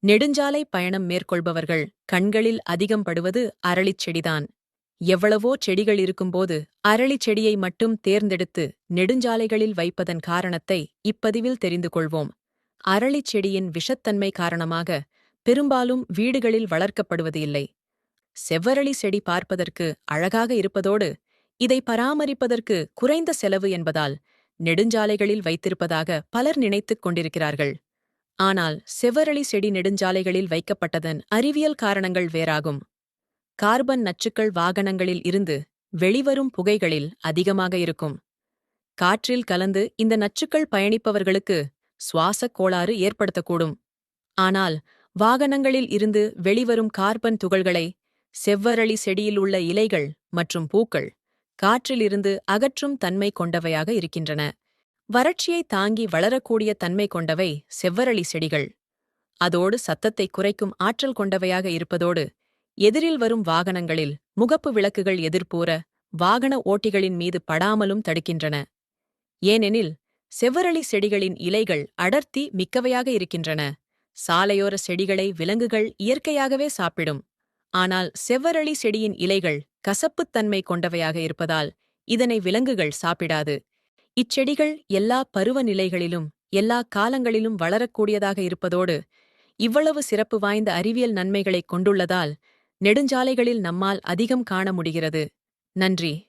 நெடுஞ்சாலை பயணம் மேற்கொள்பவர்கள் கண்களில் அதிகம் படுவது அரளிச் செடிதான். எவ்வளவோ செடிகள் இருக்கும்போது அரளிச் செடியை மட்டும் தேர்ந்தெடுத்து நெடுஞ்சாலைகளில் வைப்பதன் காரணத்தை இப்பதிவில் தெரிந்து கொள்வோம். அரளிச் செடியின் விஷத்தன்மை காரணமாக பெரும்பாலும் வீடுகளில் வளர்க்கப்படுவது இல்லை. செவ்வரளி செடி பார்ப்பதற்கு அழகாக இருப்பதோடு இதை பராமரிப்பதற்கு குறைந்த செலவு என்பதால் நெடுஞ்சாலைகளில் வைத்திருப்பதாக பலர் நினைத்துக் கொண்டிருக்கிறார்கள். ஆனால் செவ்வரளி செடி நெடுஞ்சாலைகளில் வைக்கப்பட்டதன் அறிவியல் காரணங்கள் வேறாகும். கார்பன் நச்சுக்கள் வாகனங்களில் இருந்து வெளிவரும் புகைகளில் அதிகமாக இருக்கும். காற்றில் கலந்து இந்த நச்சுக்கள் பயணிப்பவர்களுக்கு சுவாசக் கோளாறு ஏற்படுத்தக்கூடும். ஆனால் வாகனங்களில் இருந்து வெளிவரும் கார்பன் துகள்களை செவ்வரளி செடியில் உள்ள இலைகள் மற்றும் பூக்கள் காற்றிலிருந்து அகற்றும் தன்மை கொண்டவையாக இருக்கின்றன. வறட்சியை தாங்கி வளரக்கூடிய தன்மை கொண்டவை செவ்வரளி செடிகள். அதோடு சத்தத்தை குறைக்கும் ஆற்றல் கொண்டவையாக இருப்பதோடு எதிரில் வரும் வாகனங்களில் முகப்பு விளக்குகள் எதிர்பூர வாகன ஓட்டிகளின் மீது படாமலும் தடுக்கின்றன. ஏனெனில் செவ்வரளி செடிகளின் இலைகள் அடர்த்தி மிக்கவையாக இருக்கின்றன. சாலையோர செடிகளை விலங்குகள் இயற்கையாகவே சாப்பிடும். ஆனால் செவ்வரளி செடியின் இலைகள் கசப்புத்தன்மை கொண்டவையாக இருப்பதால் இதனை விலங்குகள் சாப்பிடாது. இச்செடிகள் எல்லா பருவநிலைகளிலும் எல்லா காலங்களிலும் வளரக்கூடியதாக இருப்பதோடு இவ்வளவு சிறப்பு வாய்ந்த அறிவியல் நன்மைகளைக் கொண்டுள்ளதால் நெடுஞ்சாலைகளில் நம்மால் அதிகம் காண முடிகிறது. நன்றி.